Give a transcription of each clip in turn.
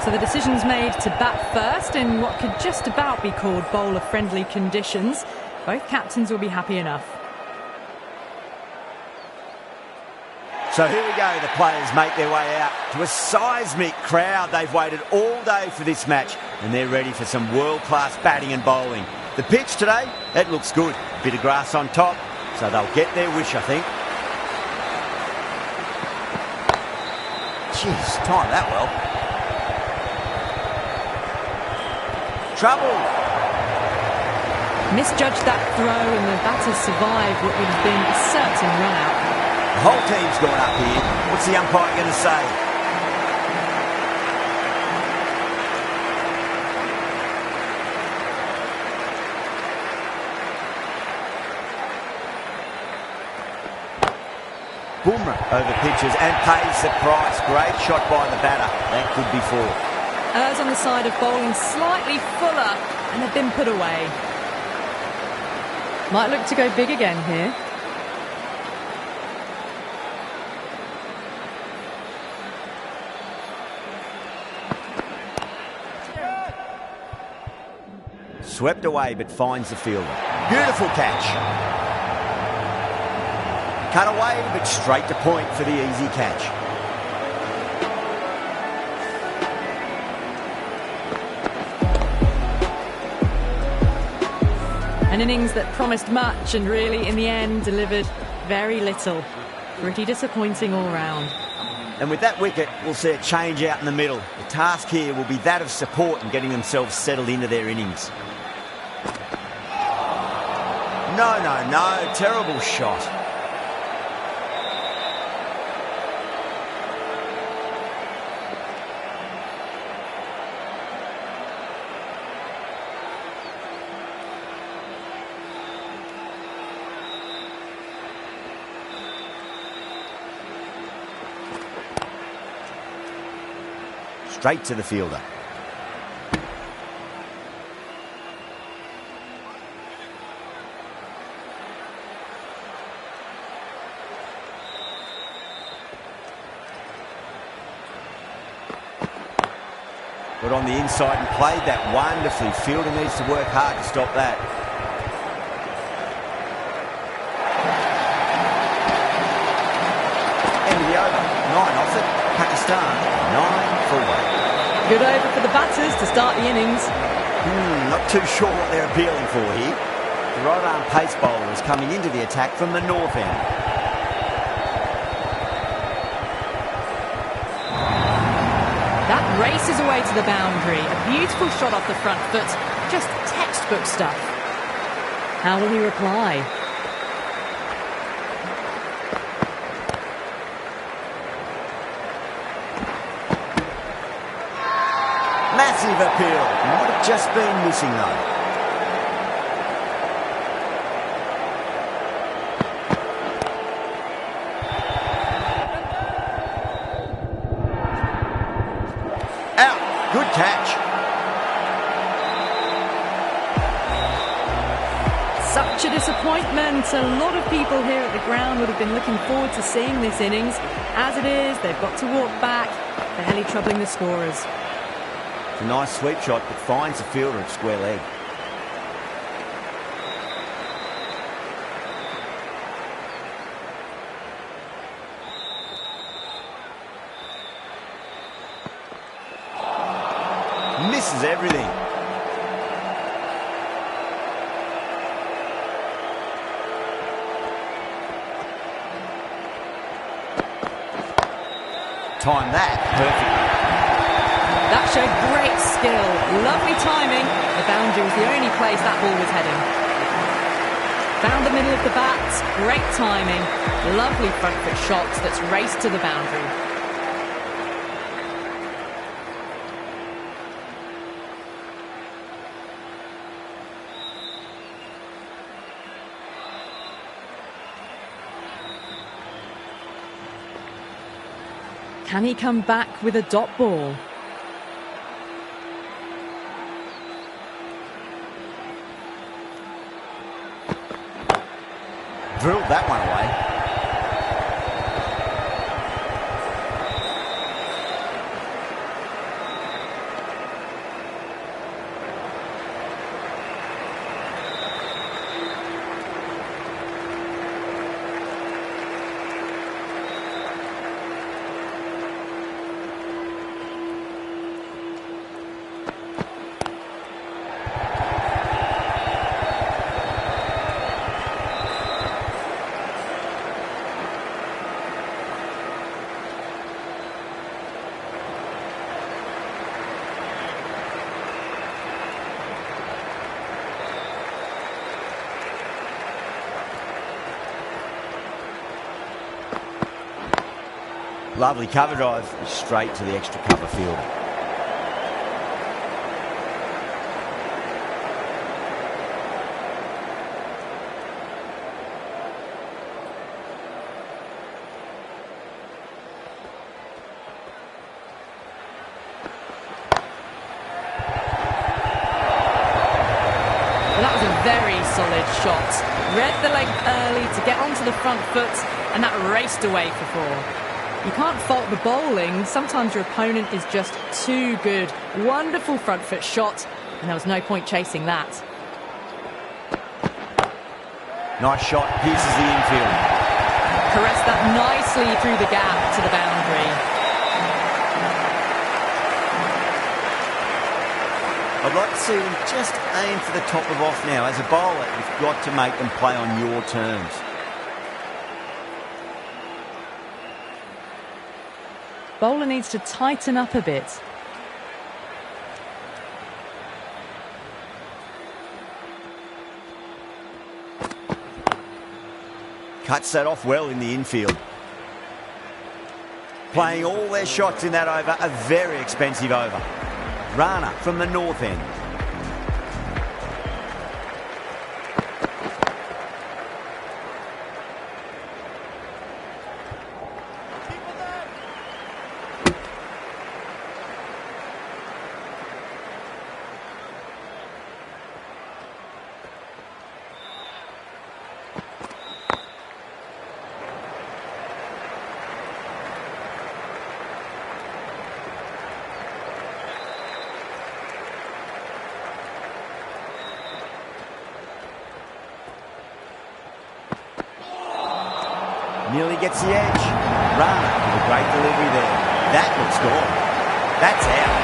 So the decision's made to bat first in what could just about be called bowler-friendly conditions. Both captains will be happy enough. So here we go, the players make their way out to a seismic crowd. They've waited all day for this match and they're ready for some world-class batting and bowling. The pitch today, it looks good. A bit of grass on top, so they'll get their wish, I think. Jeez, timed that well. Trouble. Misjudged that throw and the batters survived what would have been a certain run-out. The whole team's gone up here. What's the umpire going to say? Bumrah over pitches and pays the price. Great shot by the batter. That could be four. Errs on the side of bowling slightly fuller and have been put away. Might look to go big again here. Swept away but finds the fielder. Beautiful catch. Cut away but straight to point for the easy catch. An innings that promised much and really in the end delivered very little. Pretty disappointing all round. And with that wicket, we'll see a change out in the middle. The task here will be that of support and getting themselves settled into their innings. No, terrible shot. Straight to the fielder. Got on the inside and played that wonderfully. Fielder needs to work hard to stop that. End of the over. 9 off it. Pakistan 9 for 1. Good over for the batters to start the innings. Not too sure what they're appealing for here. The right arm pace bowler is coming into the attack from the north end. That races away to the boundary. A beautiful shot off the front foot. Just textbook stuff. How will he reply? Massive appeal. Might have just been missing though. Out. Good catch. Such a disappointment. A lot of people here at the ground would have been looking forward to seeing this innings. As it is, they've got to walk back, barely troubling the scorers. It's a nice sweep shot that finds the fielder at square leg. Misses everything. Time that perfectly. That showed great skill. Lovely timing. The boundary was the only place that ball was heading. Found the middle of the bat. Great timing. Lovely front foot shot that's raced to the boundary. Can he come back with a dot ball? Drilled that one away. Lovely cover drive, straight to the extra cover field. Well, that was a very solid shot. Read the length early to get onto the front foot, and that raced away for 4. You can't fault the bowling. Sometimes your opponent is just too good. Wonderful front foot shot, and there was no point chasing that. Nice shot, pierces the infield. Caressed that nicely through the gap to the boundary. I'd like to see them just aim for the top of off now. As a bowler, you've got to make them play on your terms. Bowler needs to tighten up a bit. Cuts that off well in the infield. Playing all their shots in that over, a very expensive over. Rana from the north end. Nearly gets the edge. Rana with a great delivery there. That looks gone. That's out.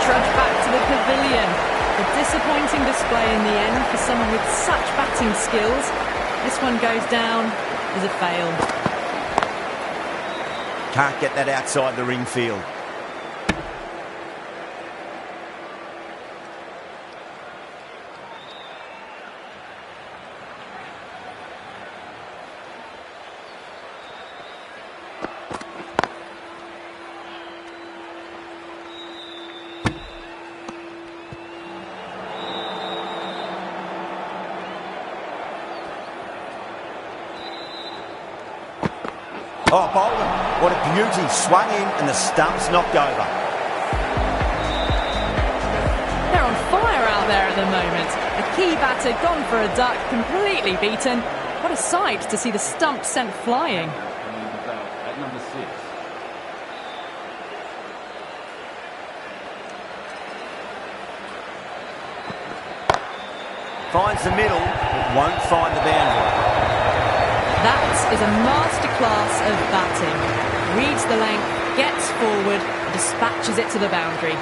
Trudge back to the pavilion. A disappointing display in the end for someone with such batting skills. This one goes down as a fail. Can't get that outside the ring field. Oh, Bolden, what a beauty. Swung in and the stump's knocked over. They're on fire out there at the moment. A key batter gone for a duck, completely beaten. What a sight to see the stump sent flying. At number 6. Finds the middle, but won't find the boundary. That is a masterclass of batting. Reads the length, gets forward, and dispatches it to the boundary.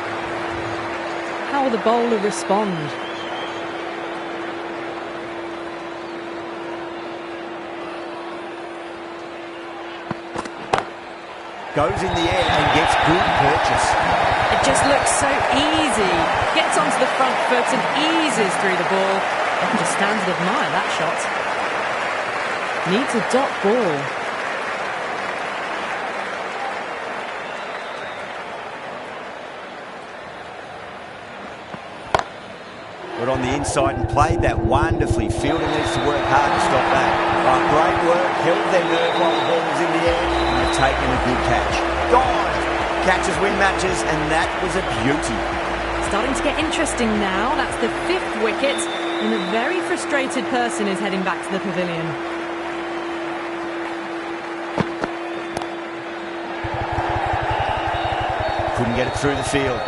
How will the bowler respond? Goes in the air and gets good purchase. It just looks so easy. Gets onto the front foot and eases through the ball. I can just stand and admire that shot. Needs a dot ball. Got on the inside and played that wonderfully. Fielder needs to work hard to stop that. Oh, great work. Held their nerve while the ball was in the air and they've taken a good catch. Dived. Catches win matches and that was a beauty. Starting to get interesting now. That's the 5th wicket and a very frustrated person is heading back to the pavilion. Couldn't get it through the field.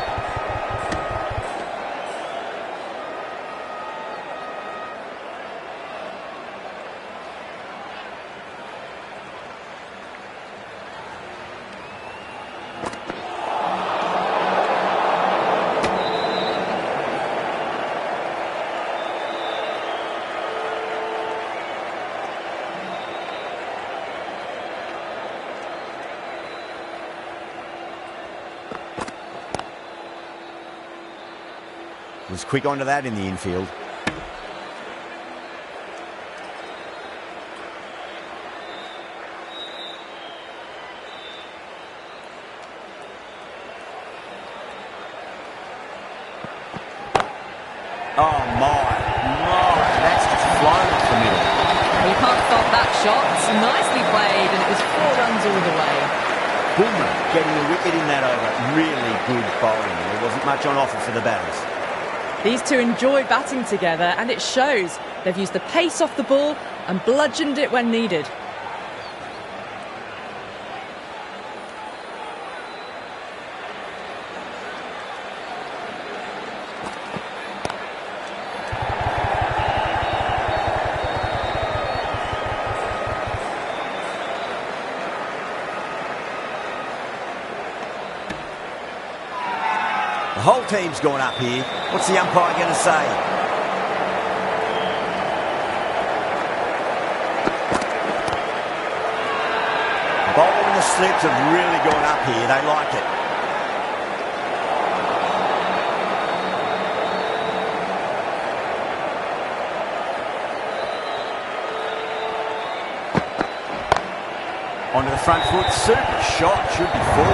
Was quick onto that in the infield. Oh, that's just flown off the middle. Well, you can't fault that shot. Nicely played, and it was 4 runs all the way. Boomer getting a wicket in that over. Really good bowling. There wasn't much on offer for the batters. These two enjoy batting together, and it shows. They've used the pace off the ball and bludgeoned it when needed. The whole team's gone up here. What's the umpire going to say? The bowler and the slips have really gone up here. They like it. Onto the front foot. Super shot. Should be 4.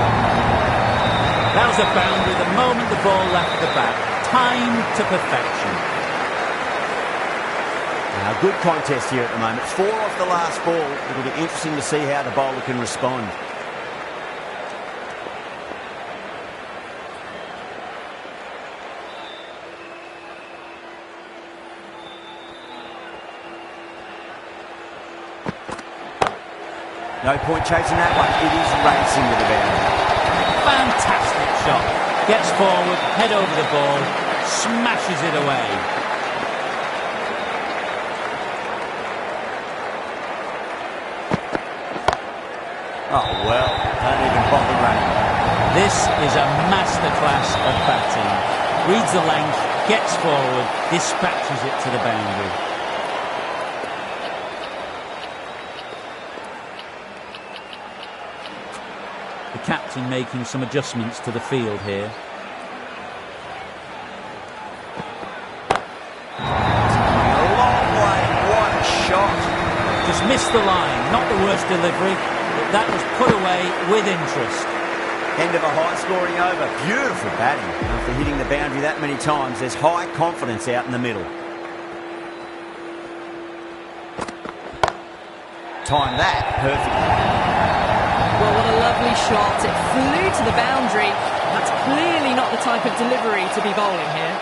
That was a boundary the moment the ball left the bat. Timed to perfection. Now, good contest here at the moment. 4 off the last ball. It'll be interesting to see how the bowler can respond. No point chasing that one. It is racing with the boundary. Fantastic shot. Gets forward, head over the ball, smashes it away. Oh, well, don't even bother running. This is a masterclass of batting. Reads the length, gets forward, dispatches it to the boundary. The captain making some adjustments to the field here. A long way, what a shot. Just missed the line, not the worst delivery, but that was put away with interest. End of a high-scoring over. Beautiful batting. After hitting the boundary that many times, there's high confidence out in the middle. Timed that perfectly. Well, what a lovely shot. It flew to the boundary. That's clearly not the type of delivery to be bowling here.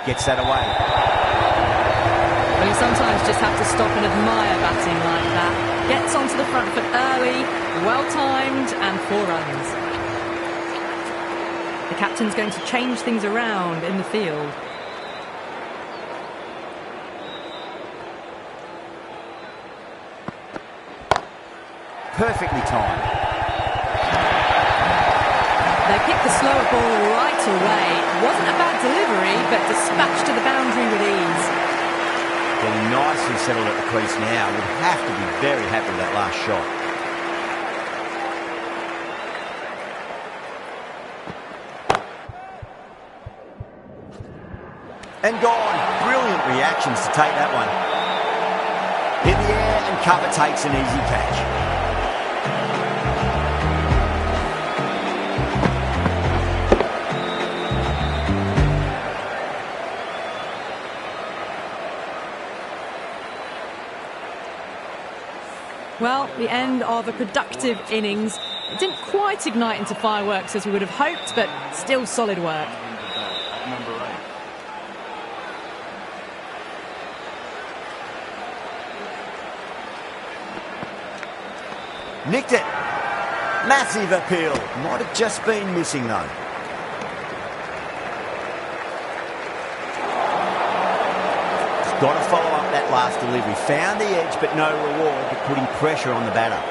Gets that away. Well, you sometimes just have to stop and admire batting like that. Gets onto the front foot early, well-timed, and 4 runs. The captain's going to change things around in the field. Perfectly timed. They picked the slower ball right away. Wasn't a bad delivery, but dispatched to the boundary with ease. Getting nicely settled at the crease now. Would have to be very happy with that last shot. And gone. Brilliant reactions to take that one. In the air, and cover takes an easy catch. Well, the end of a productive innings. It didn't quite ignite into fireworks as we would have hoped, but still solid work. Number 8. Nicked it. Massive appeal. Might have just been missing though. He's got to follow up that last delivery. Found the edge but no reward, but putting pressure on the batter.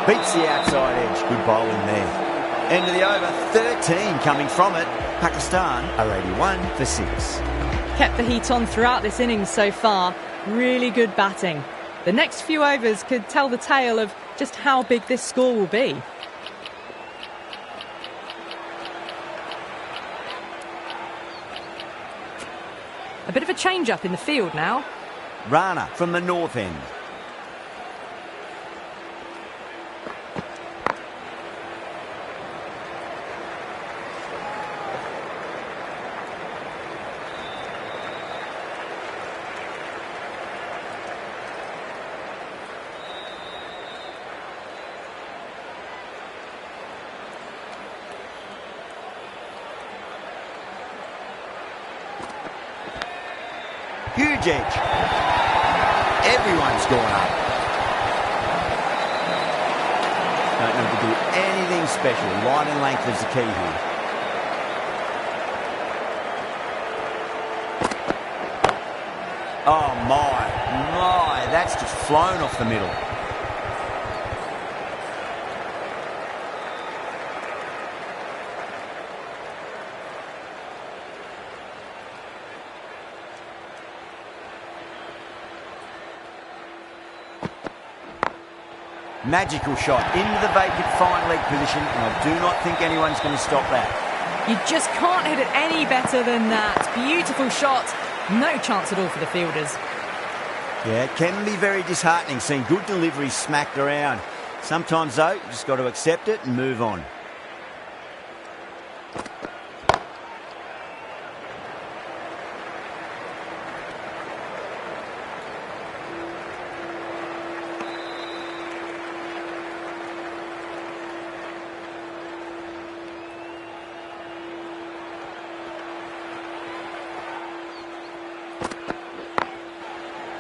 Beats the outside edge. Good bowling there. End of the over. 13 coming from it. Pakistan are 81 for 6. Kept the heat on throughout this innings so far. Really good batting. The next few overs could tell the tale of just how big this score will be. A bit of a change-up in the field now. Rana from the north end. Huge edge. Everyone's gone up. Don't need to do anything special. Line and length is the key here. Oh my, that's just flown off the middle. Magical shot into the vacant fine leg position, and I do not think anyone's going to stop that. You just can't hit it any better than that. Beautiful shot. No chance at all for the fielders. Yeah, it can be very disheartening seeing good deliveries smacked around. Sometimes, though, you just got to accept it and move on.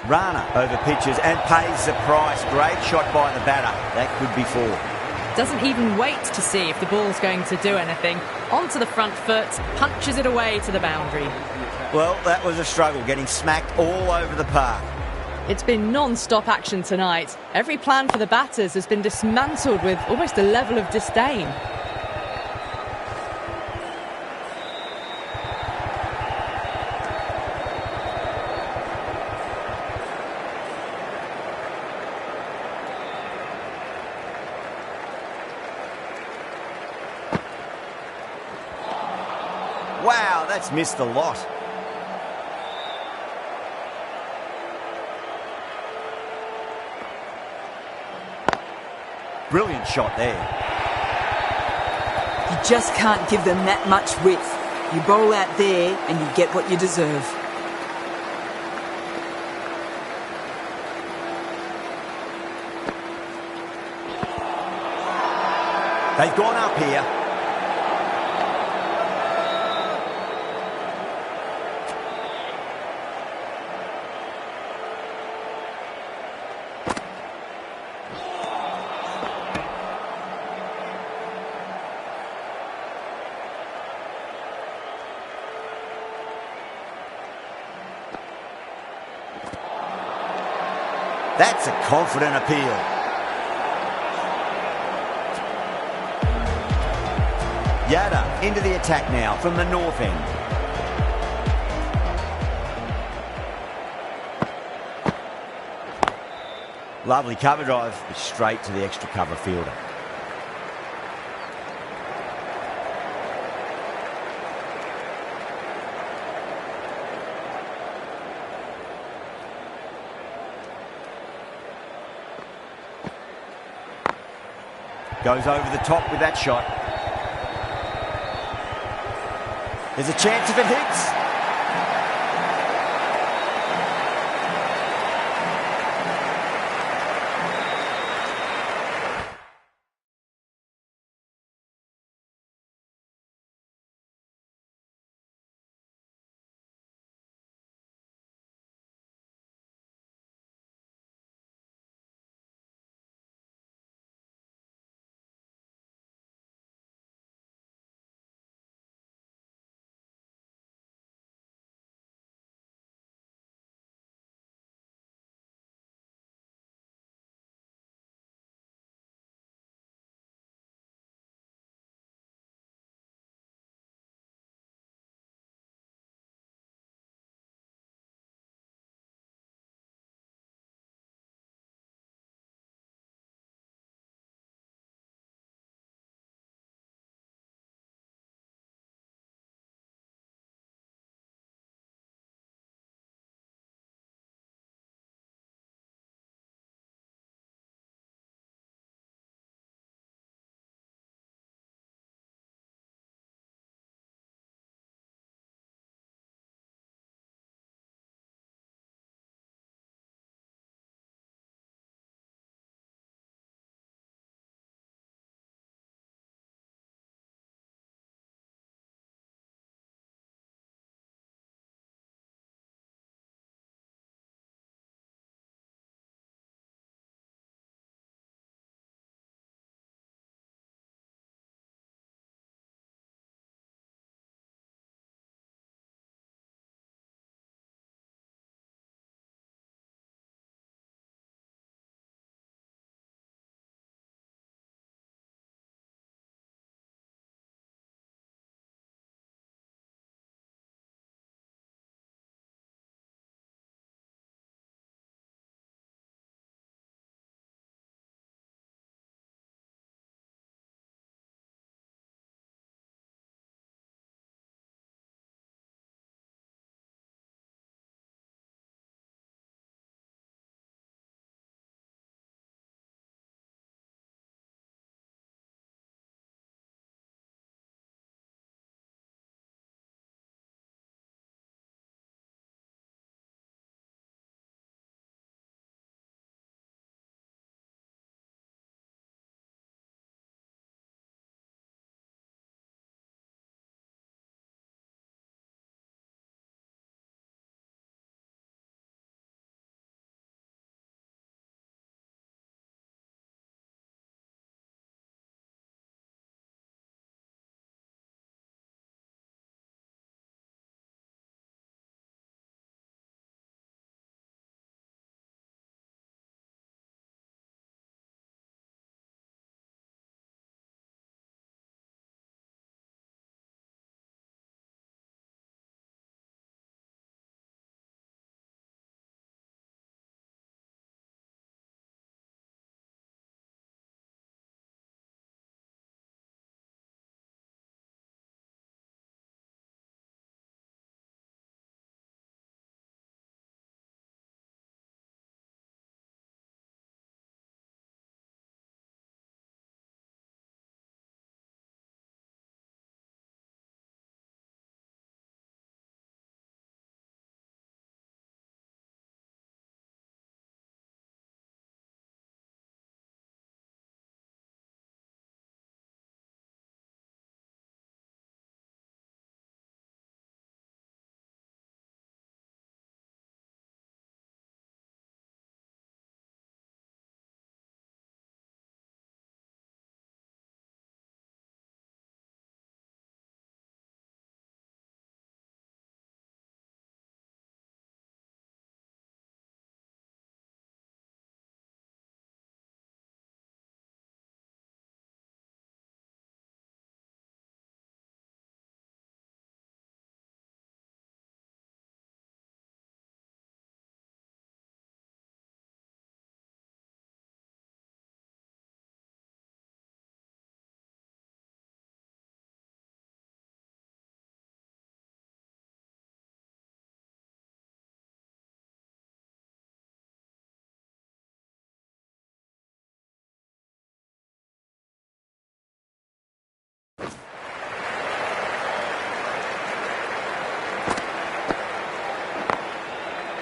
Rana over pitches and pays the price. Great shot by the batter. That could be four. Doesn't even wait to see if the ball's going to do anything. Onto the front foot, punches it away to the boundary. Well, that was a struggle, getting smacked all over the park. It's been non-stop action tonight. Every plan for the batters has been dismantled with almost a level of disdain. Wow, that's missed a lot. Brilliant shot there. You just can't give them that much width. You bowl out there and you get what you deserve. They've gone up here. That's a confident appeal. Yada into the attack now from the north end. Lovely cover drive, but straight to the extra cover fielder. Goes over the top with that shot. There's a chance if it hits.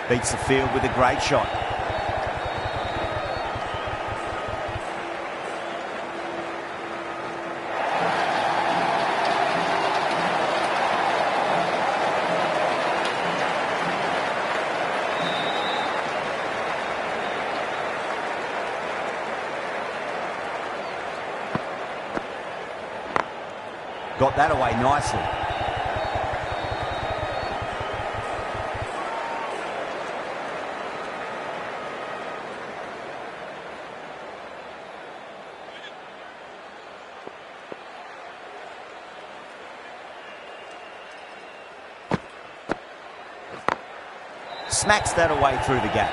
Beats the field with a great shot. Got that away nicely. Smacks that away through the gap.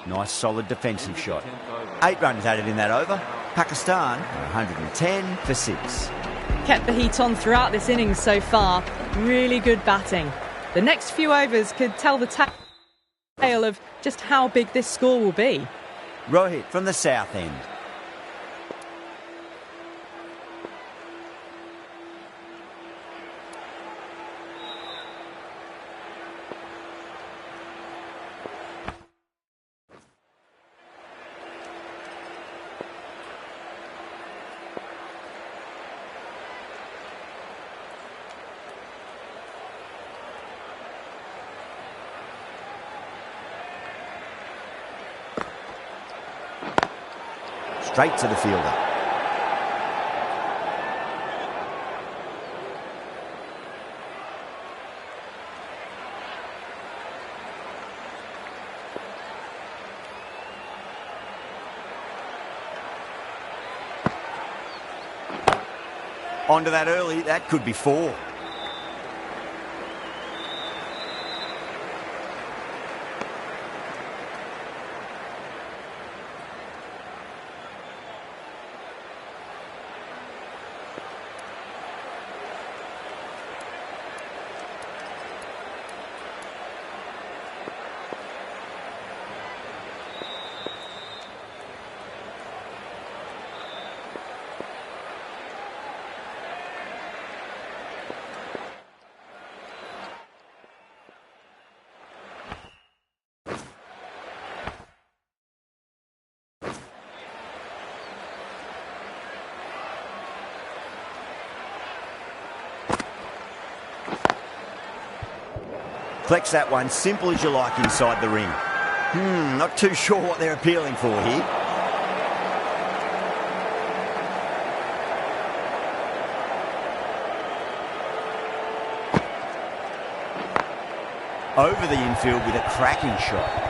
Nice solid defensive shot. 8 runs added in that over. Pakistan 110 for 6. Kept the heat on throughout this innings so far. Really good batting. The next few overs could tell the tale of just how big this score will be. Rohit from the south end. Straight to the fielder. Onto that early, that could be 4. Collects that one, simple as you like, inside the ring. Not too sure what they're appealing for here. Over the infield with a cracking shot.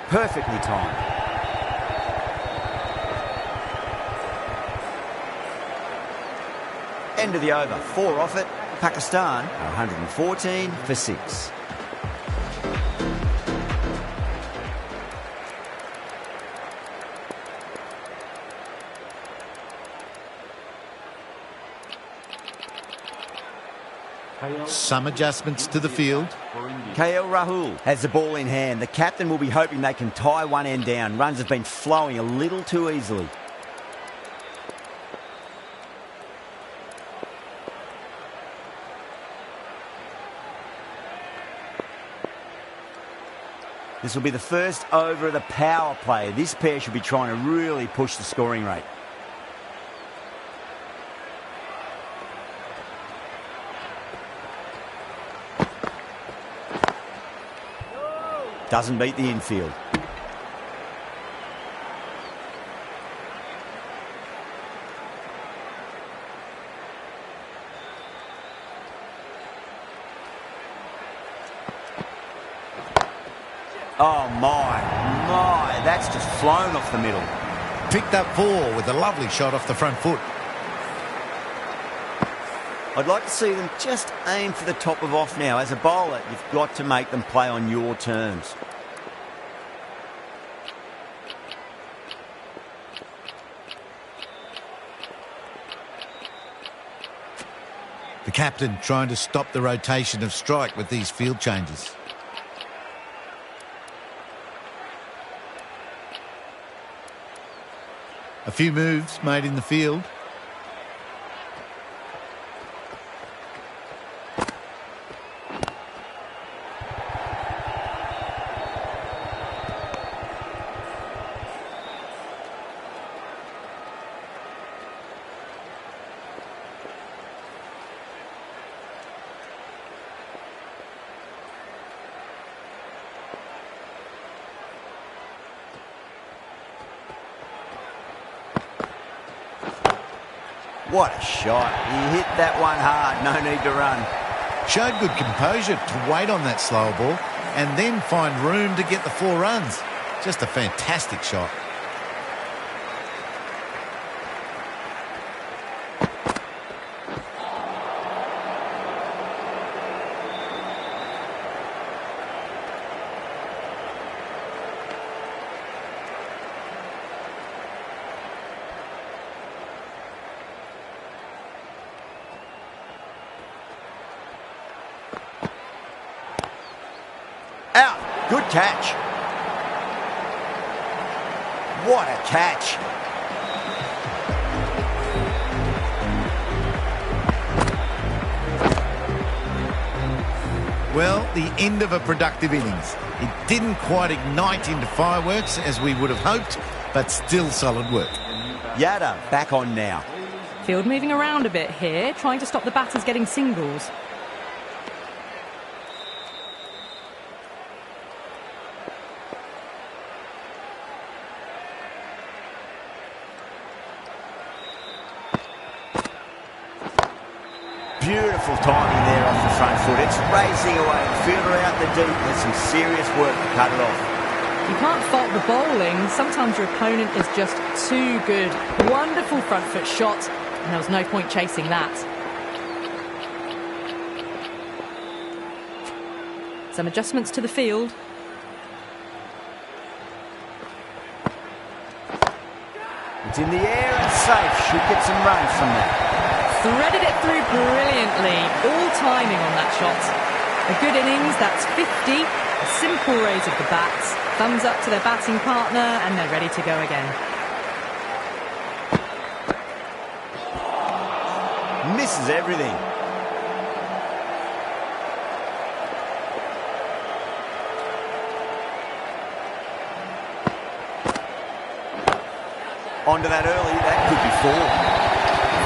Perfectly timed. End of the over. 4 off it. Pakistan 114 for 6. Some adjustments to the field. KL Rahul has the ball in hand. The captain will be hoping they can tie one end down. Runs have been flowing a little too easily. This will be the first over of the power play. This pair should be trying to really push the scoring rate. Doesn't beat the infield. Oh, my, that's just flown off the middle. Picked up 4 with a lovely shot off the front foot. I'd like to see them just aim for the top of off now. As a bowler, you've got to make them play on your terms. The captain trying to stop the rotation of strike with these field changes. A few moves made in the field. What a shot. He hit that one hard. No need to run. Showed good composure to wait on that slow ball and then find room to get the 4 runs. Just a fantastic shot. Out. Good catch. What a catch. Well, the end of a productive innings. It didn't quite ignite into fireworks as we would have hoped, but still solid work. Yadav back on now. Field moving around a bit here, trying to stop the batters getting singles. Beautiful timing there off the front foot. It's racing away. Fielder out the deep. There's some serious work to cut it off. You can't fault the bowling. Sometimes your opponent is just too good. Wonderful front foot shot, and there was no point chasing that. Some adjustments to the field. It's in the air and safe. Should get some runs from that. Threaded it through brilliantly. All timing on that shot. A good innings, that's 50. A simple raise of the bats. Thumbs up to their batting partner, and they're ready to go again. Misses everything. Onto that early. That could be 4.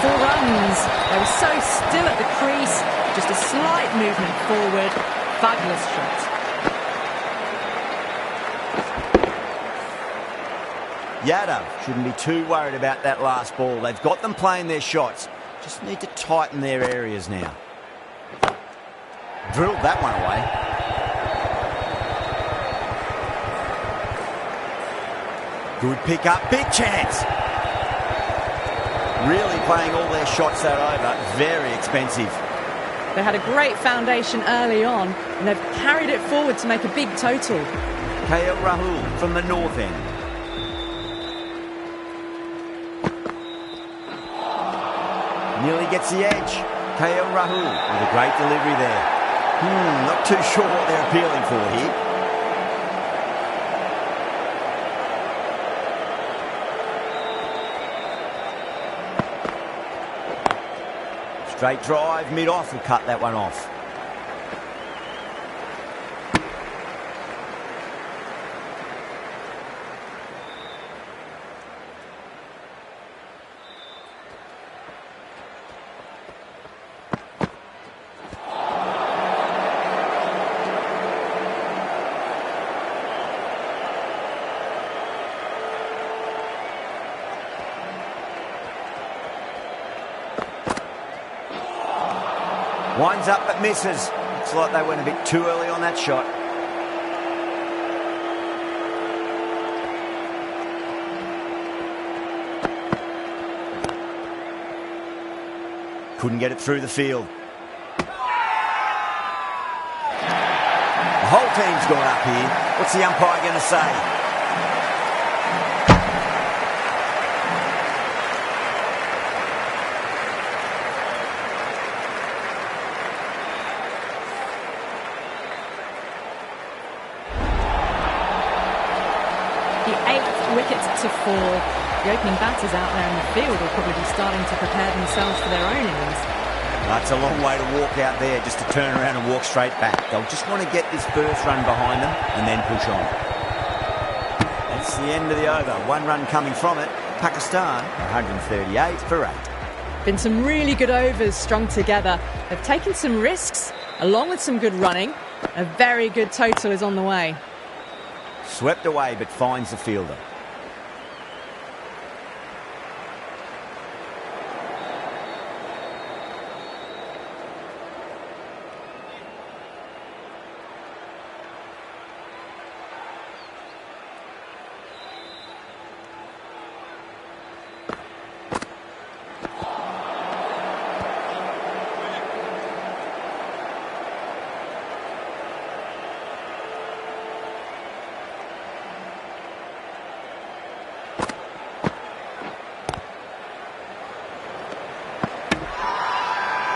4 runs. They were so still at the crease. Just a slight movement forward. Fabulous shot. Yadav shouldn't be too worried about that last ball. They've got them playing their shots. Just need to tighten their areas now. Drilled that one away. Good pick up. Big chance. Really playing all their shots that over. Very expensive. They had a great foundation early on, and they've carried it forward to make a big total. KL Rahul from the north end. Nearly gets the edge. KL Rahul with a great delivery there. Not too sure what they're appealing for here. Straight drive, mid-off will cut that one off. Winds up but misses. Looks like they went a bit too early on that shot. couldn't get it through the field. The whole team's gone up here. What's the umpire going to say? The 8th wicket to fall. The opening batters out there in the field will probably be starting to prepare themselves for their own innings. That's a long way to walk out there just to turn around and walk straight back. They'll just want to get this first run behind them and then push on. That's the end of the over. 1 run coming from it. Pakistan, 138 for 8. Been some really good overs strung together. They've taken some risks, along with some good running. A very good total is on the way. Swept away, but finds the fielder.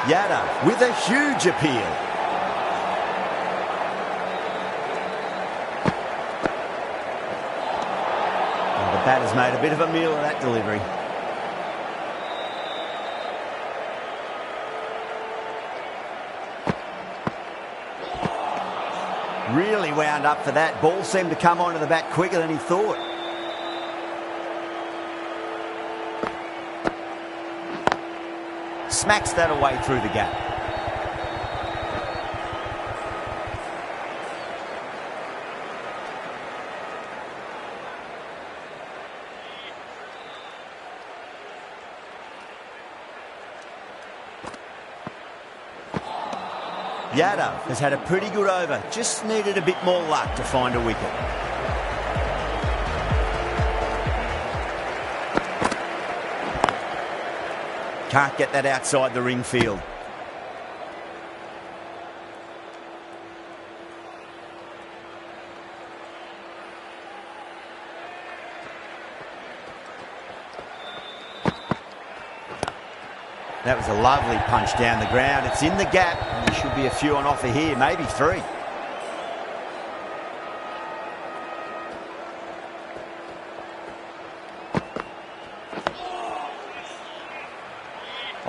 Yadav with a huge appeal. Well, the batter's made a bit of a meal of that delivery. Really wound up for that. Ball seemed to come onto the bat quicker than he thought. Smacks that away through the gap. Yadav has had a pretty good over, just needed a bit more luck to find a wicket. Can't get that outside the ring field. That was a lovely punch down the ground. It's in the gap. There should be a few on offer here, maybe 3.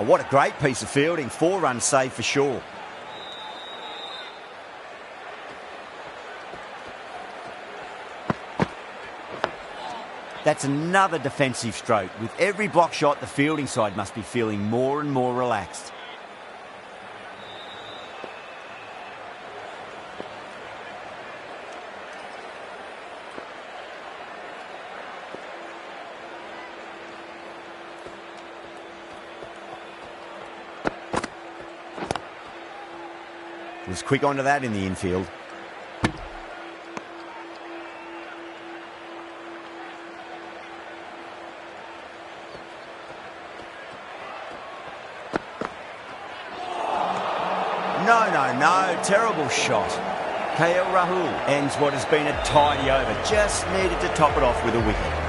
Oh, what a great piece of fielding. 4 runs saved for sure. That's another defensive stroke. With every block shot, the fielding side must be feeling more and more relaxed. Was quick onto that in the infield. No. Terrible shot. KL Rahul ends what has been a tidy over. Just needed to top it off with a wicket.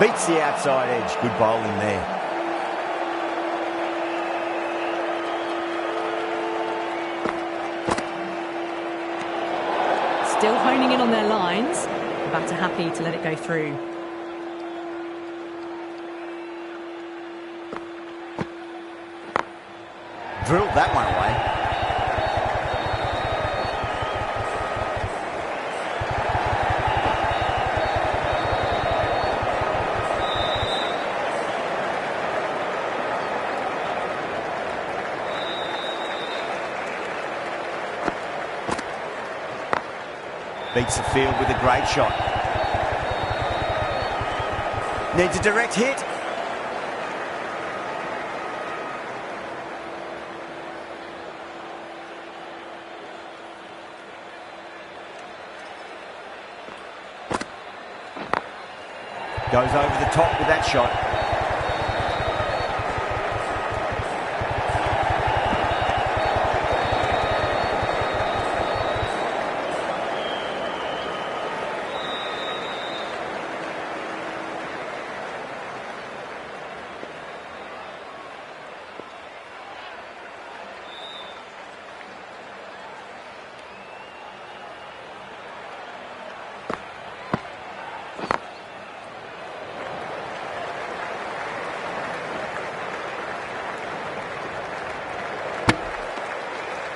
Beats the outside edge. Good bowling there. Still honing in on their lines. The batter happy to let it go through. Drilled that one away. Beats the field with a great shot. Needs a direct hit. Goes over the top with that shot.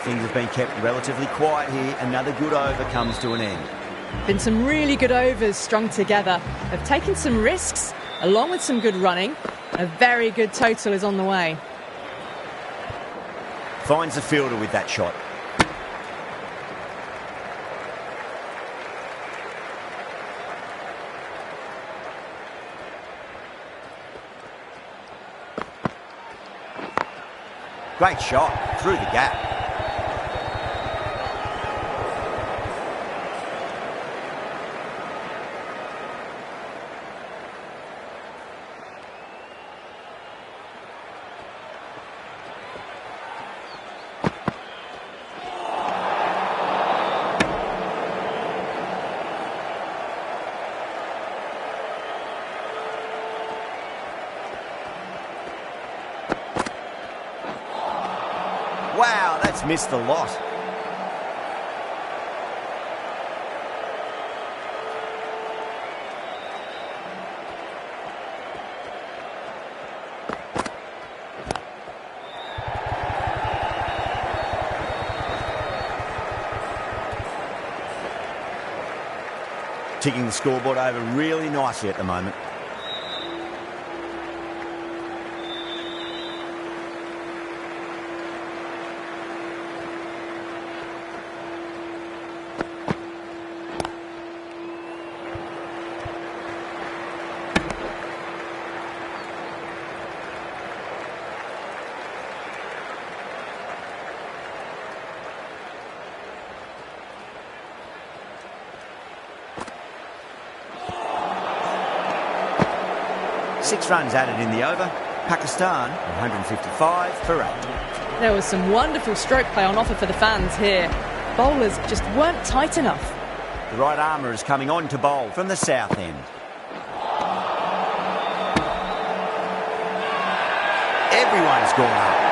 Things have been kept relatively quiet here. Another good over comes to an end. Been some really good overs strung together. Have taken some risks, along with some good running. A very good total is on the way. Finds the fielder with that shot. Great shot through the gap. Wow, that's missed a lot. Ticking the scoreboard over really nicely at the moment. Six runs added in the over. Pakistan 155 for 8. There was some wonderful stroke play on offer for the fans here. Bowlers just weren't tight enough. The right armour is coming on to bowl from the south end. Everyone's gone up.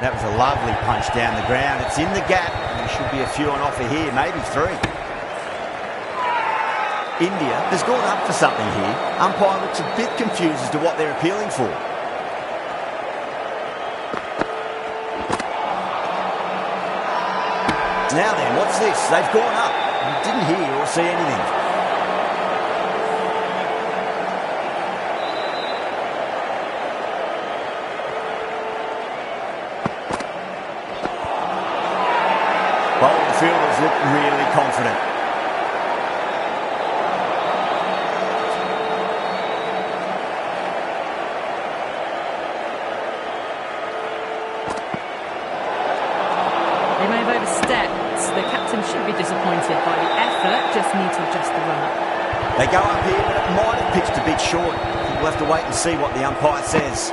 That was a lovely punch down the ground. It's in the gap, and there should be a few on offer here, maybe 3. India has gone up for something here. Umpire looks a bit confused as to what they're appealing for. Now then, what's this? They've gone up. You didn't hear or see anything. fielders look really confident. They may have overstepped. The captain should be disappointed by the effort, just need to adjust the run-up. They go up here, but it might have pitched a bit short. We'll have to wait and see what the umpire says.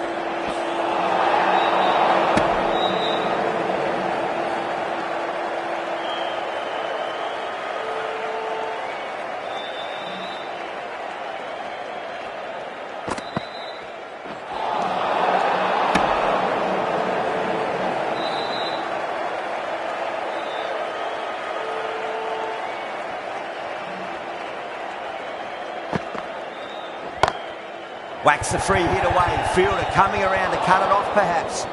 Whacks the free hit away. Fielder coming around to cut it off, perhaps.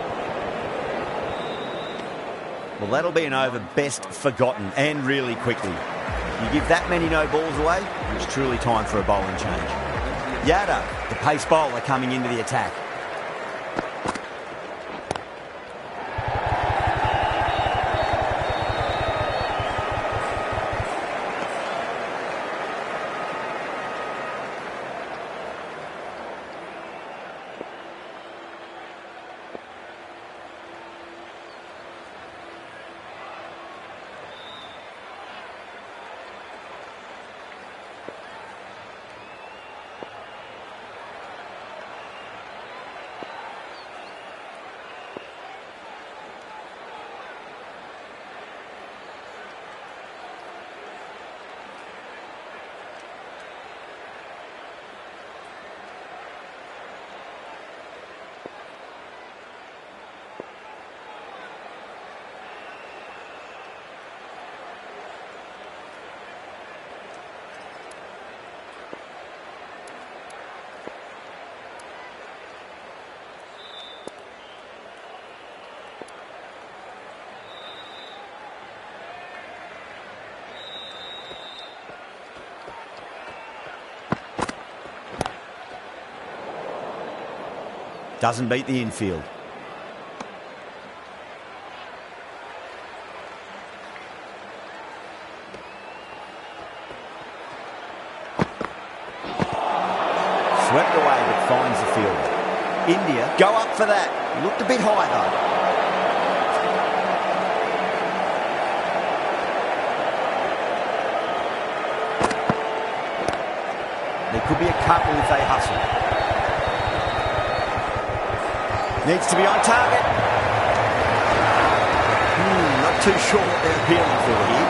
Well, that'll be an over best forgotten, and really quickly. You give that many no balls away, it's truly time for a bowling change. Yada, the pace bowler, coming into the attack. Doesn't beat the infield. Swept away, but finds the field. India go up for that. Looked a bit high though. There could be a couple if they hustle. Needs to be on target. Not too sure what they're appealing for here.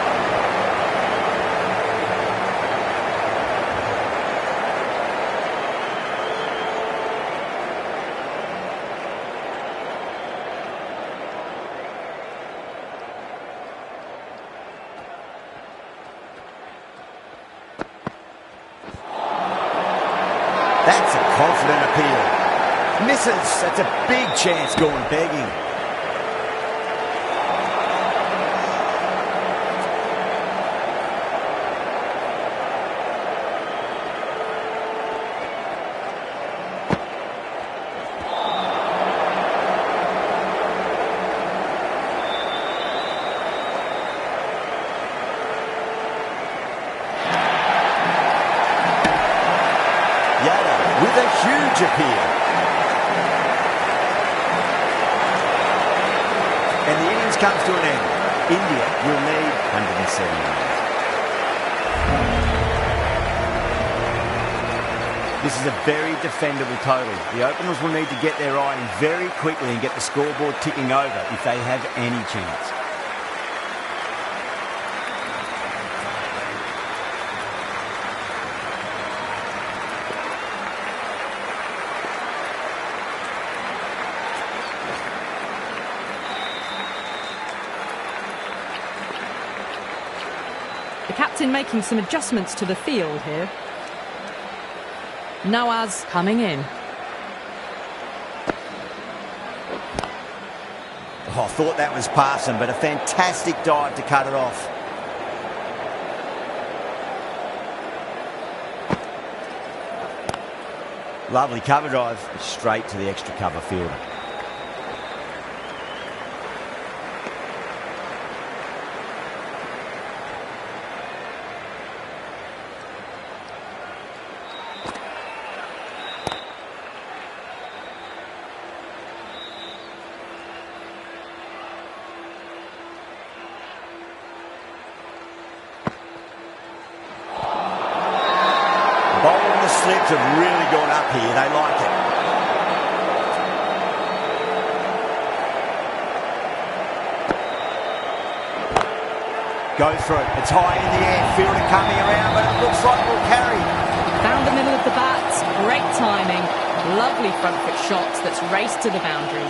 That's a confident appeal. Misses. That's a big chance going begging. Yada with a huge appeal. And the innings comes to an end. India will need 170 runs. This is a very defendable total. The openers will need to get their eye in very quickly and get the scoreboard ticking over if they have any chance. The captain making some adjustments to the field here. Nawaz coming in. Oh, I thought that was passing, but a fantastic dive to cut it off. Lovely cover drive, straight to the extra cover fielder. fields have really gone up here. They like it. Go through. It's high in the air. Fielder coming around, but it looks like we'll carry. Found the middle of the bat. Great timing. Lovely front foot shots that's raced to the boundary.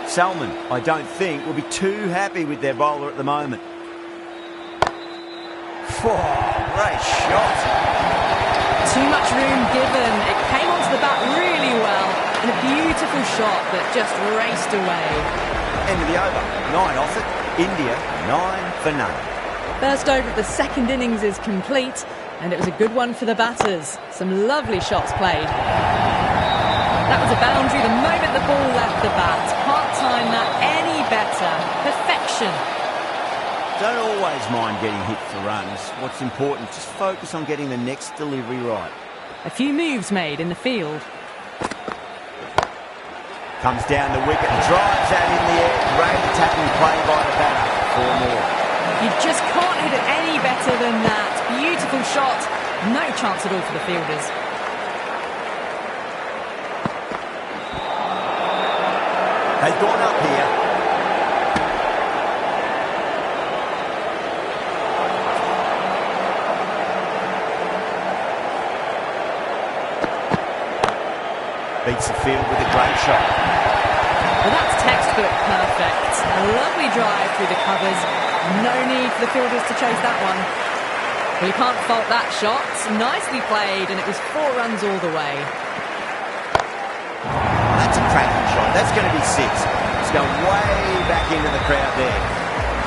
Salmon, I don't think, will be too happy with their bowler at the moment. Great shot. Too much room given. It came onto the bat really well. And a beautiful shot that just raced away. End of the over. 9 off it. India, 9 for none. First over of the second innings is complete, and it was a good one for the batters. Some lovely shots played. That was a boundary the moment the ball left the bat. Can't time that any better. Perfection. Don't always mind getting hit for runs. What's important, just focus on getting the next delivery right. A few moves made in the field. Comes down the wicket and drives that in the air. Great attacking play by the batter. 4 more. You just can't hit it any better than that. Beautiful shot. No chance at all for the fielders. They've gone up here. Beats the field with a great shot. Well, that's textbook perfect. A lovely drive through the covers. No need for the fielders to chase that one. Well, you can't fault that shot. Nicely played, and it was 4 runs all the way. That's a cracking shot. That's going to be 6. It's going way back into the crowd there.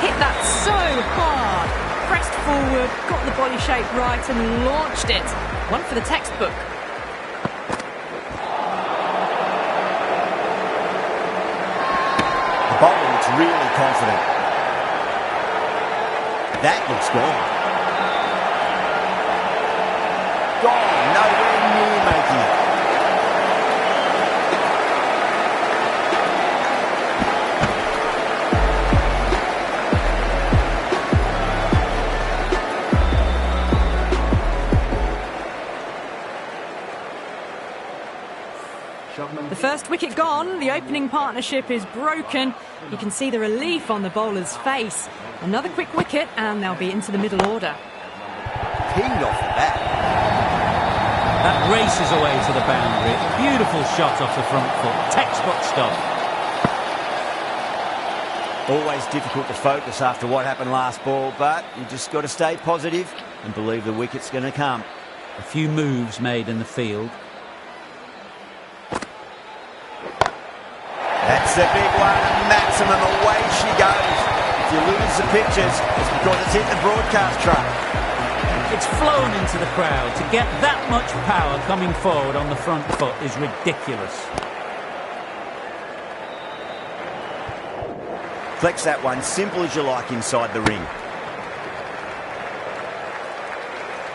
Hit that so hard. Pressed forward, got the body shape right, and launched it. One for the textbook. The bowler looks really confident. That looks gone. Gone. Nowhere near making it. The first wicket gone, the opening partnership is broken. You can see the relief on the bowler's face. Another quick wicket and they'll be into the middle order. Pinged off the bat. That races away to the boundary. Beautiful shot off the front foot. Textbook stuff. Always difficult to focus after what happened last ball, but you just got to stay positive and believe the wicket's going to come. A few moves made in the field. That's the big one, Maximum, away she goes. If you lose the pictures, it's because it's hit the broadcast truck. It's flown into the crowd. To get that much power coming forward on the front foot is ridiculous. Flex that one, simple as you like inside the ring.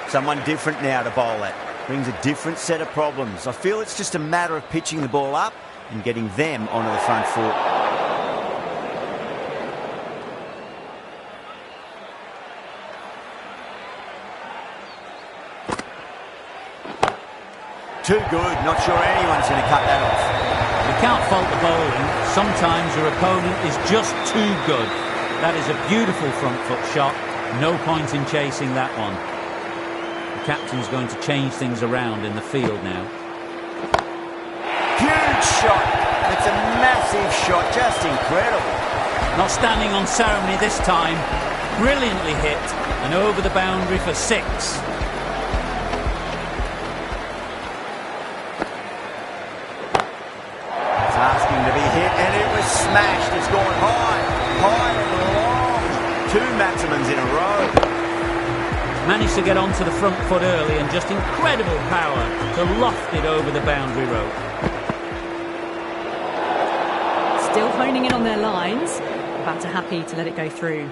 Someone different now to bowl at. Brings a different set of problems. I feel it's just a matter of pitching the ball up and getting them onto the front foot. Too good. Not sure anyone's going to cut that off. You can't fault the bowling. Sometimes your opponent is just too good. That is a beautiful front foot shot. No point in chasing that one. The captain's going to change things around in the field now. Huge shot. It's a massive shot. Just incredible. Not standing on ceremony this time. Brilliantly hit and over the boundary for 6. Asking to be hit, and it was smashed. It's gone high, high and long. 2 Maximums in a row. Managed to get onto the front foot early and just incredible power to loft it over the boundary rope. Still honing in on their lines. Batter happy to let it go through.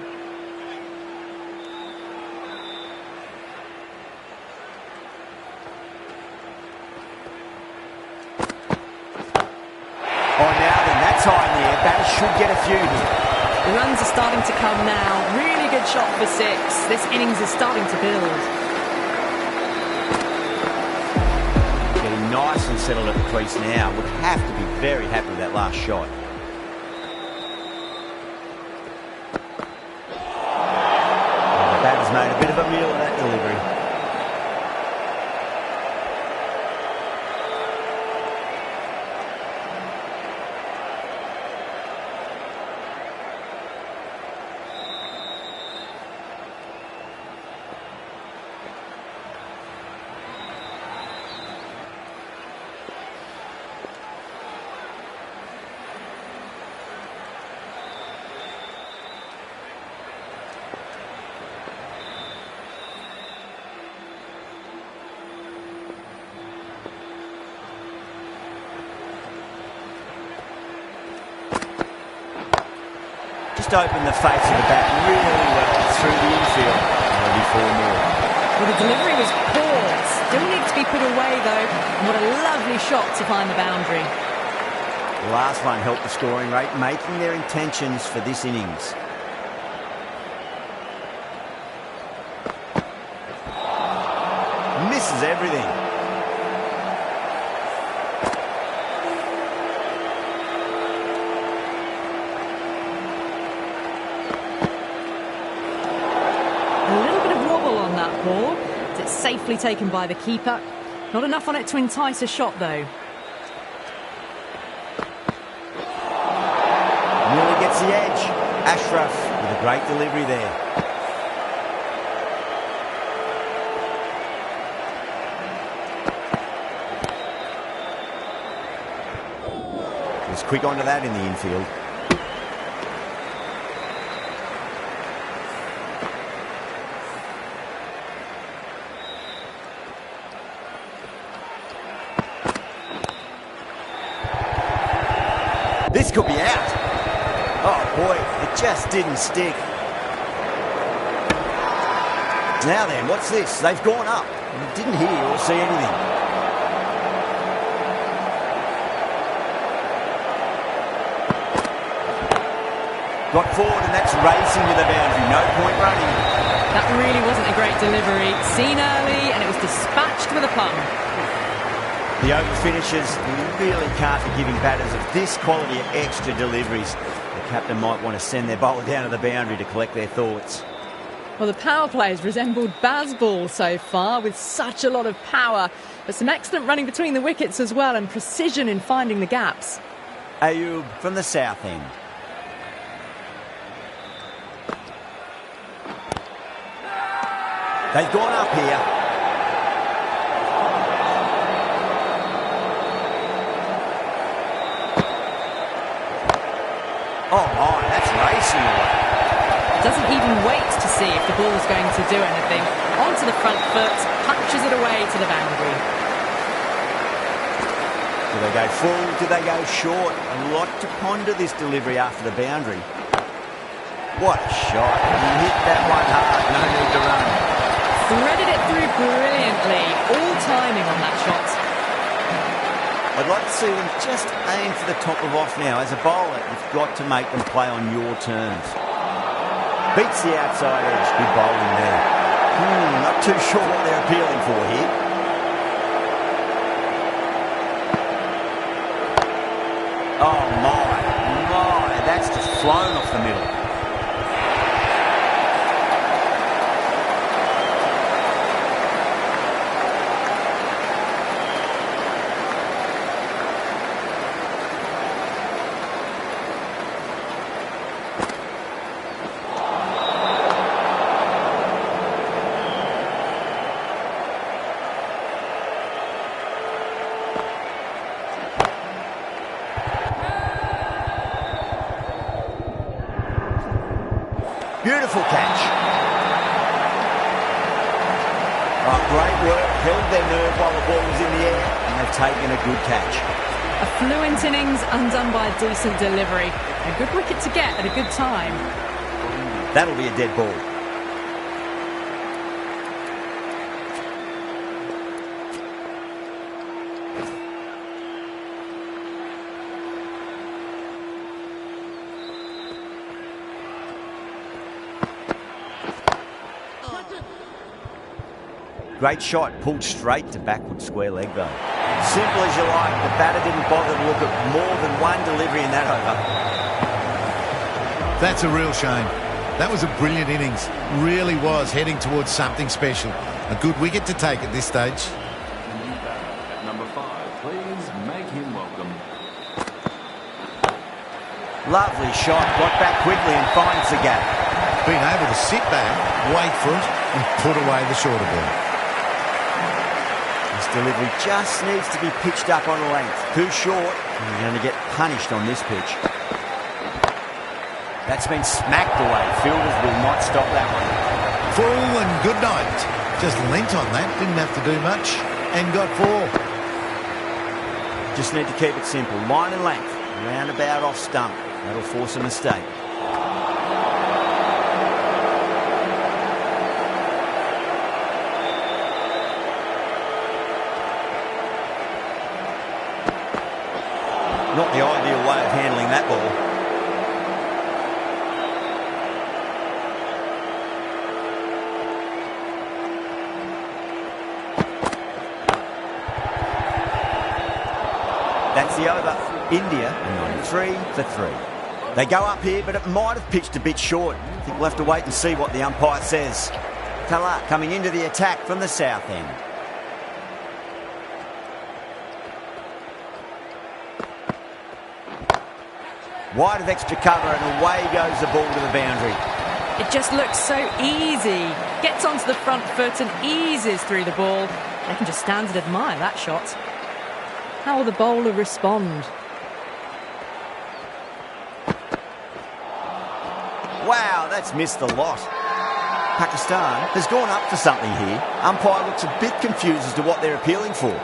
Time there, batters should get a few here. The runs are starting to come now. Really good shot for 6. This innings is starting to build. nicely settled at the crease now. Would have to be very happy with that last shot. The batter's made a bit of a meal of that delivery. Just opened the face of the bat really well through the infield. Maybe 4 more. Well, the delivery was poor. Still needs to be put away, though. And what a lovely shot to find the boundary. The last one helped the scoring rate, making their intentions for this innings. Misses everything. Ball. It's safely taken by the keeper. Not enough on it to entice a shot, though. Nearly gets the edge. Ashraf with a great delivery there. Was quick onto that in the infield. This could be out. Oh boy, it just didn't stick. Now then, what's this? They've gone up. Didn't hear or see anything. Got forward and that's racing to the boundary. No point running. That really wasn't a great delivery. Seen early and it was dispatched with a plum. The over finishers really can't be giving batters of this quality extra deliveries. The captain might want to send their bowler down to the boundary to collect their thoughts. Well, the power plays resembled Bazball so far with such a lot of power. But some excellent running between the wickets as well and precision in finding the gaps. Ayub from the south end. They've gone up here. Oh my, that's racing away. Doesn't even wait to see if the ball's going to do anything. Onto the front foot, punches it away to the boundary. Do they go full? Do they go short? A lot to ponder this delivery after the boundary. What a shot. He hit that one hard, no need to run. Threaded it through brilliantly. All timing on that shot. I'd like to see them just aim for the top of off now. As a bowler, you've got to make them play on your terms. Beats the outside edge. Good bowling there. Not too sure what they're appealing for here. Oh my, that's just flown off the middle. Beautiful catch. Oh, great work. Held their nerve while the ball was in the air, and they've taken a good catch. A fluent innings undone by a decent delivery. A good wicket to get at a good time. That'll be a dead ball. Great shot, pulled straight to backward square leg though. Simple as you like. The batter didn't bother to look at more than one delivery in that over. That's a real shame. That was a brilliant innings. Really was heading towards something special. A good wicket to take at this stage. The new batter at number 5. Please make him welcome. Lovely shot. Got back quickly and finds the gap. Being able to sit back, wait for it, and put away the shorter ball. This delivery just needs to be pitched up on length. Too short, and you're going to get punished on this pitch. That's been smacked away. Fielders will not stop that one. Full and good night. Just lent on that, didn't have to do much, and got 4. Just need to keep it simple. Line and length. Roundabout off stump. That'll force a mistake. Not the ideal way of handling that ball. That's the over. India are 3 for 3. They go up here, but it might have pitched a bit short. I think we'll have to wait and see what the umpire says. Talat coming into the attack from the south end. Wide of extra cover, and away goes the ball to the boundary. It just looks so easy. Gets onto the front foot and eases through the ball. They can just stand and admire that shot. How will the bowler respond? Wow, that's missed the lot. Pakistan has gone up for something here. Umpire looks a bit confused as to what they're appealing for.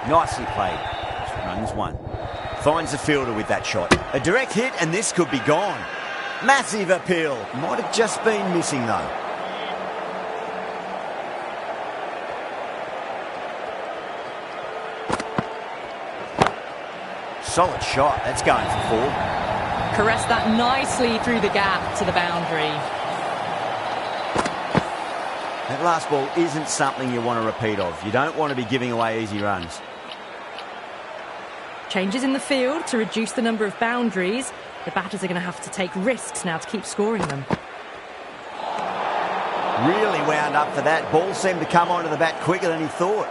Nicely played. Runs 1. Finds the fielder with that shot. A direct hit, and this could be gone. Massive appeal. Might have just been missing, though. Solid shot. That's going for 4. Caressed that nicely through the gap to the boundary. That last ball isn't something you want to repeat of. You don't want to be giving away easy runs. Changes in the field to reduce the number of boundaries. The batters are going to have to take risks now to keep scoring them. Really wound up for that. Ball seemed to come onto the bat quicker than he thought.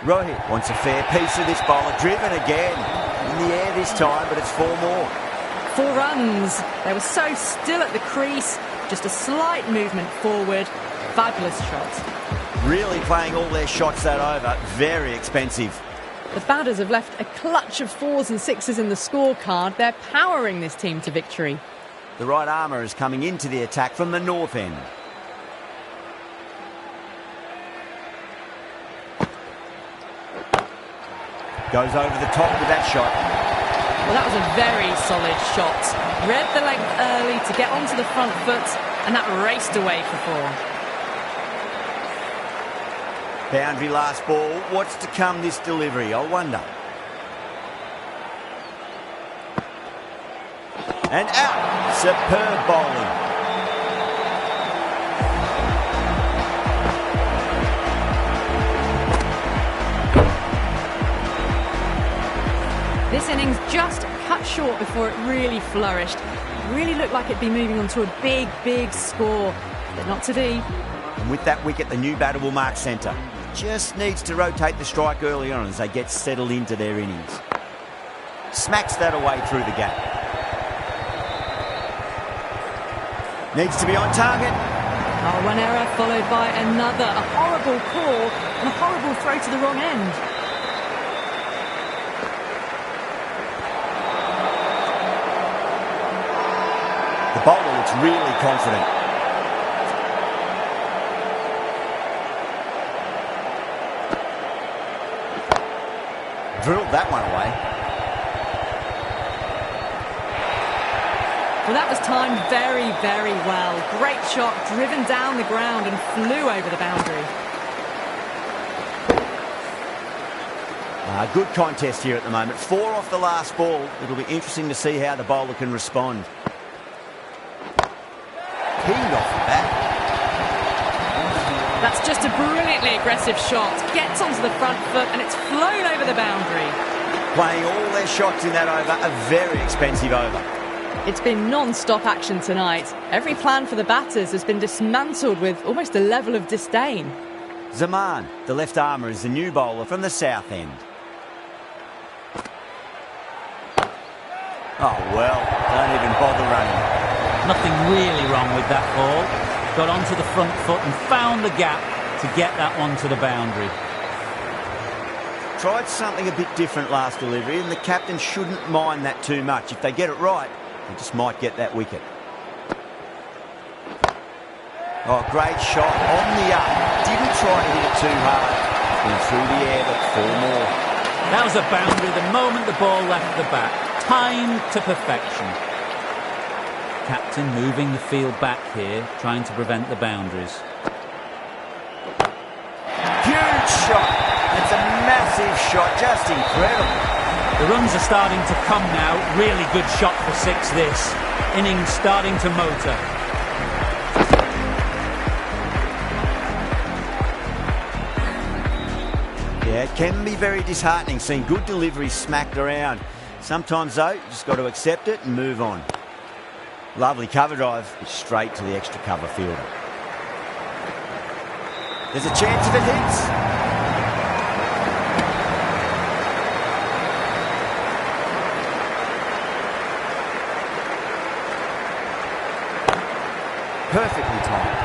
Rohit wants a fair piece of this bowler. Driven again. In the air this time, but it's 4 more. 4 runs. They were so still at the crease. Just a slight movement forward. Fabulous shot. Really playing all their shots that over. Very expensive. The batters have left a clutch of 4s and 6s in the scorecard. They're powering this team to victory. The right armour is coming into the attack from the north end. Goes over the top with that shot. Well, that was a very solid shot. Read the length early to get onto the front foot, and that raced away for 4. Boundary last ball. What's to come this delivery? I wonder. And out. Superb bowling. This innings just cut short before it really flourished. It really looked like it'd be moving on to a big, big score, but not to be. And with that wicket, the new batter will mark centre. Just needs to rotate the strike early on as they get settled into their innings. Smacks that away through the gap. Needs to be on target. Oh, one error followed by another. A horrible call and a horrible throw to the wrong end. The bowler looks really confident. Drilled that one away. Well, that was timed very, very well. Great shot, driven down the ground and flew over the boundary. Good contest here at the moment. 4 off the last ball. It'll be interesting to see how the bowler can respond. Keyed off the bat. That's just a brilliantly aggressive shot. Gets onto the front foot and it's flown over the boundary. Playing all their shots in that over, a very expensive over. It's been non-stop action tonight. Every plan for the batters has been dismantled with almost a level of disdain. Zaman, the left armour, is the new bowler from the south end. Oh, well, don't even bother running. Nothing really wrong with that ball. Got onto the front foot and found the gap to get that one to the boundary. Tried something a bit different last delivery, and the captain shouldn't mind that too much. If they get it right, they just might get that wicket. Oh, great shot on the up. Didn't try to hit it too hard. Went through the air, but 4 more. That was a boundary the moment the ball left the bat. Timed to perfection. Captain moving the field back here, trying to prevent the boundaries. Huge shot. It's a massive shot, just incredible. The runs are starting to come now. Really good shot for 6 this. Innings starting to motor. Yeah, it can be very disheartening seeing good deliveries smacked around. Sometimes, though, you just got to accept it and move on. Lovely cover drive, straight to the extra cover fielder. There's a chance if it hits. Perfectly timed.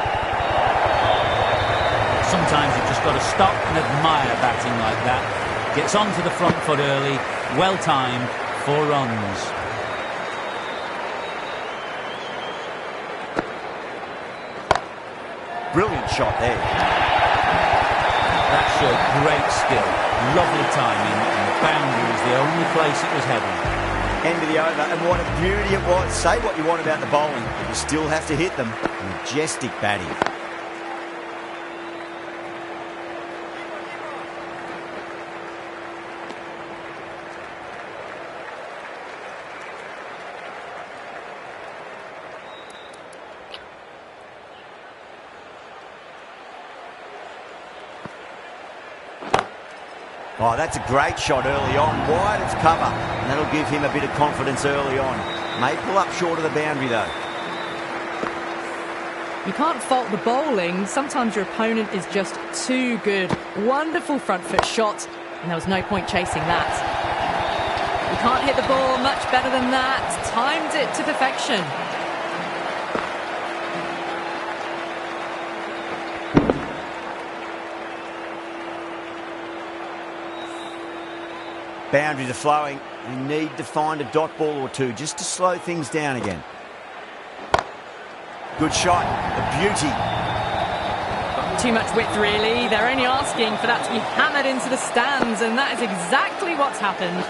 Sometimes you've just got to stop and admire batting like that. Gets onto the front foot early, well timed, 4 runs. Brilliant shot there. That showed great skill, lovely timing, and the boundary was the only place it was heading. End of the over, and what a beauty it was. Say what you want about the bowling, but you still have to hit them. Majestic batting. Oh, that's a great shot early on. Wide of cover, and that'll give him a bit of confidence early on. May pull up short of the boundary, though. You can't fault the bowling. Sometimes your opponent is just too good. Wonderful front foot shot, and there was no point chasing that. You can't hit the ball much better than that. Timed it to perfection. Boundaries are flowing. We need to find a dot ball or two just to slow things down again. Good shot. A beauty. Too much width, really. They're only asking for that to be hammered into the stands, and that is exactly what's happened.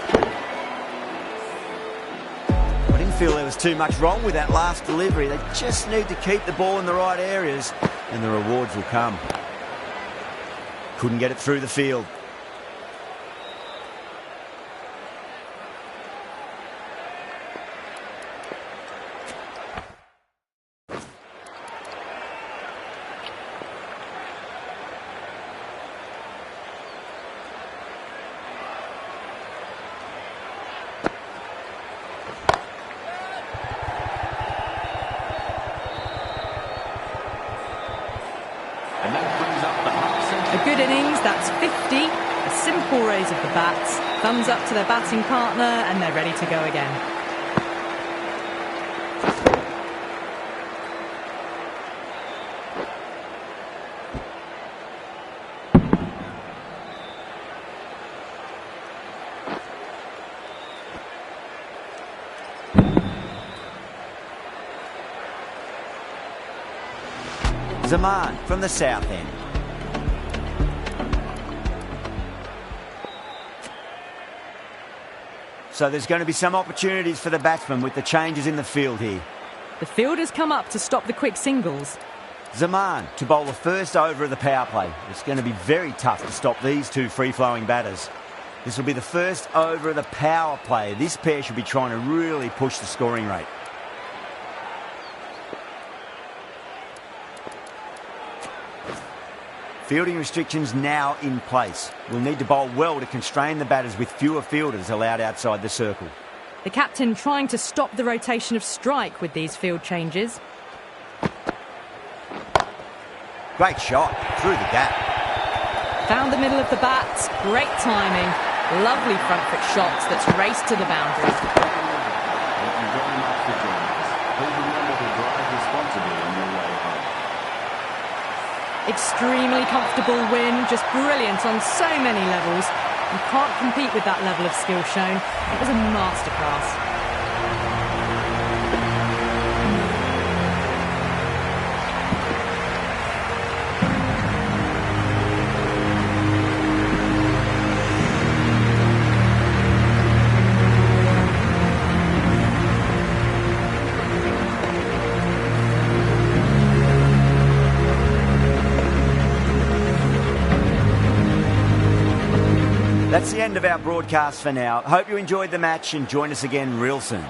I didn't feel there was too much wrong with that last delivery. They just need to keep the ball in the right areas, and the rewards will come. Couldn't get it through the field. A good innings, that's 50. A simple Simple raise of the bats, thumbs up to their batting partner, and they're ready to go again. Zaman from the south end. So there's going to be some opportunities for the batsmen with the changes in the field here. The fielders come up to stop the quick singles. Zaman to bowl the first over of the power play. It's going to be very tough to stop these two free-flowing batters. This will be the first over of the power play. This pair should be trying to really push the scoring rate. Fielding restrictions now in place. We'll need to bowl well to constrain the batters with fewer fielders allowed outside the circle. The captain trying to stop the rotation of strike with these field changes. Great shot through the gap. Found the middle of the bat, great timing. Lovely front foot shots that's raced to the boundary. Thank you very much for joining us. Please remember to drive responsibly on your way home. Extremely comfortable win, just brilliant on so many levels. You can't compete with that level of skill shown. It was a masterclass. That's the end of our broadcast for now. Hope you enjoyed the match and join us again real soon.